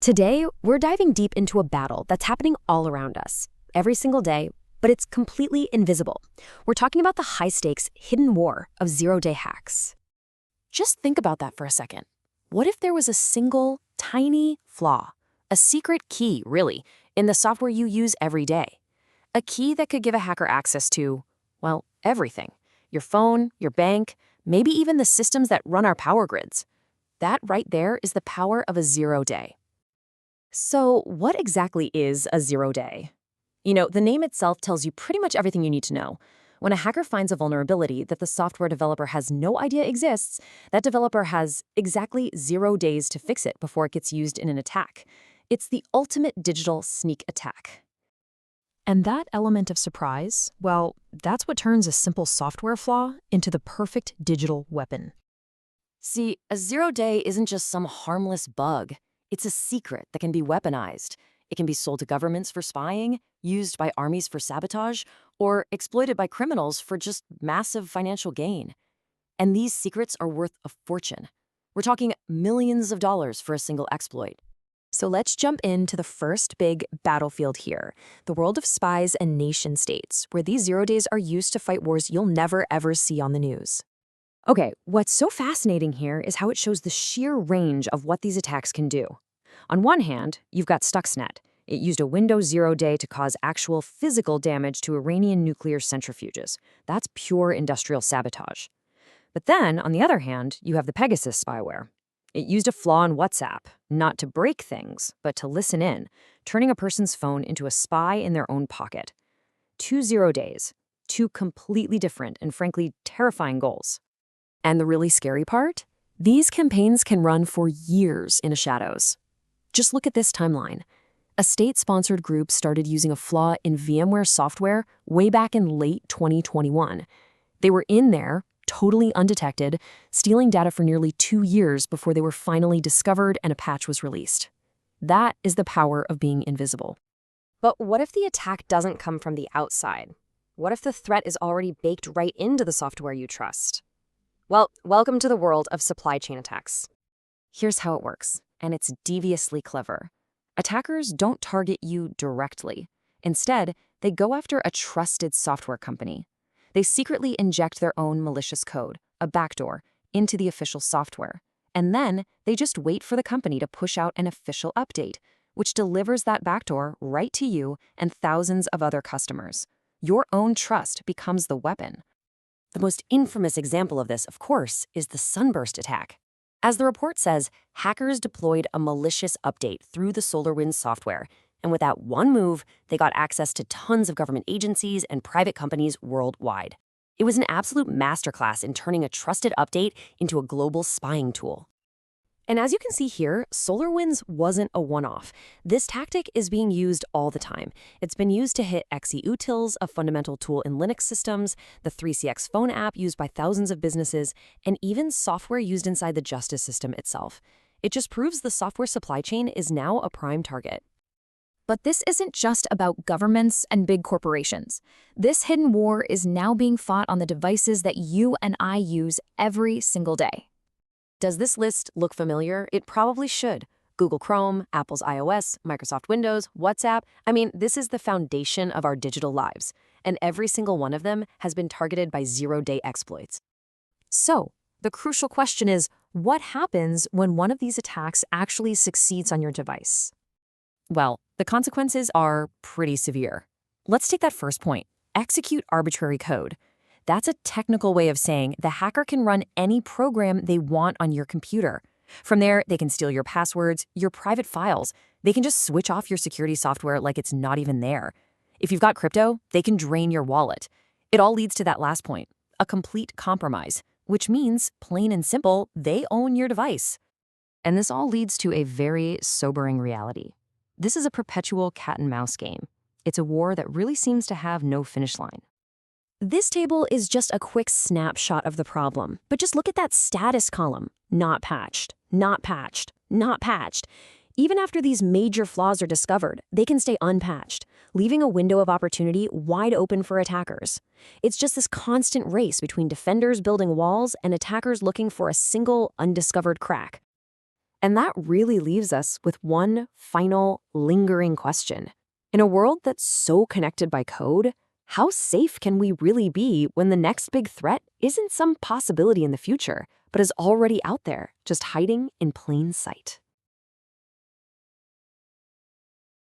Today, we're diving deep into a battle that's happening all around us, every single day, but it's completely invisible. We're talking about the high-stakes, hidden war of zero-day hacks. Just think about that for a second. What if there was a single, tiny flaw, a secret key, really, in the software you use every day? A key that could give a hacker access to, well, everything. Your phone, your bank, maybe even the systems that run our power grids. That right there is the power of a zero-day. So what exactly is a zero-day? The name itself tells you pretty much everything you need to know. When a hacker finds a vulnerability that the software developer has no idea exists, that developer has exactly 0 days to fix it before it gets used in an attack. It's the ultimate digital sneak attack. And that element of surprise, well, that's what turns a simple software flaw into the perfect digital weapon. See, a zero-day isn't just some harmless bug. It's a secret that can be weaponized. It can be sold to governments for spying, used by armies for sabotage, or exploited by criminals for just massive financial gain. And these secrets are worth a fortune. We're talking millions of dollars for a single exploit. So let's jump into the first big battlefield here, the world of spies and nation states, where these 0 days are used to fight wars you'll never ever see on the news. Okay, what's so fascinating here is how it shows the sheer range of what these attacks can do. On one hand, you've got Stuxnet. It used a Windows 0 day to cause actual physical damage to Iranian nuclear centrifuges. That's pure industrial sabotage. But then, on the other hand, you have the Pegasus spyware. It used a flaw in WhatsApp, not to break things, but to listen in, turning a person's phone into a spy in their own pocket. 2 0 days, two completely different and frankly terrifying goals. And the really scary part? These campaigns can run for years in the shadows. Just look at this timeline. A state-sponsored group started using a flaw in VMware software way back in late 2021. They were in there, totally undetected, stealing data for nearly 2 years before they were finally discovered and a patch was released. That is the power of being invisible. But what if the attack doesn't come from the outside? What if the threat is already baked right into the software you trust? Well, welcome to the world of supply chain attacks. Here's how it works, and it's deviously clever. Attackers don't target you directly. Instead, they go after a trusted software company. They secretly inject their own malicious code, a backdoor, into the official software. And then they just wait for the company to push out an official update, which delivers that backdoor right to you and thousands of other customers. Your own trust becomes the weapon. The most infamous example of this, of course, is the Sunburst attack. As the report says, hackers deployed a malicious update through the SolarWinds software, and with that one move, they got access to tons of government agencies and private companies worldwide. It was an absolute masterclass in turning a trusted update into a global spying tool. And as you can see here, SolarWinds wasn't a one-off. This tactic is being used all the time. It's been used to hit XeUtils, a fundamental tool in Linux systems, the 3CX phone app used by thousands of businesses, and even software used inside the justice system itself. It just proves the software supply chain is now a prime target. But this isn't just about governments and big corporations. This hidden war is now being fought on the devices that you and I use every single day. Does this list look familiar? It probably should. Google Chrome, Apple's iOS, Microsoft Windows, WhatsApp. This is the foundation of our digital lives, and every single one of them has been targeted by zero-day exploits. So, the crucial question is, what happens when one of these attacks actually succeeds on your device? Well, the consequences are pretty severe. Let's take that first point. Execute arbitrary code. That's a technical way of saying the hacker can run any program they want on your computer. From there, they can steal your passwords, your private files. They can just switch off your security software like it's not even there. If you've got crypto, they can drain your wallet. It all leads to that last point, a complete compromise, which means, plain and simple, they own your device. And this all leads to a very sobering reality. This is a perpetual cat and mouse game. It's a war that really seems to have no finish line. This table is just a quick snapshot of the problem, but just look at that status column. Not patched, not patched, not patched. Even after these major flaws are discovered, they can stay unpatched, leaving a window of opportunity wide open for attackers. It's just this constant race between defenders building walls and attackers looking for a single undiscovered crack. And that really leaves us with one final, lingering question. In a world that's so connected by code, how safe can we really be when the next big threat isn't some possibility in the future, but is already out there, just hiding in plain sight?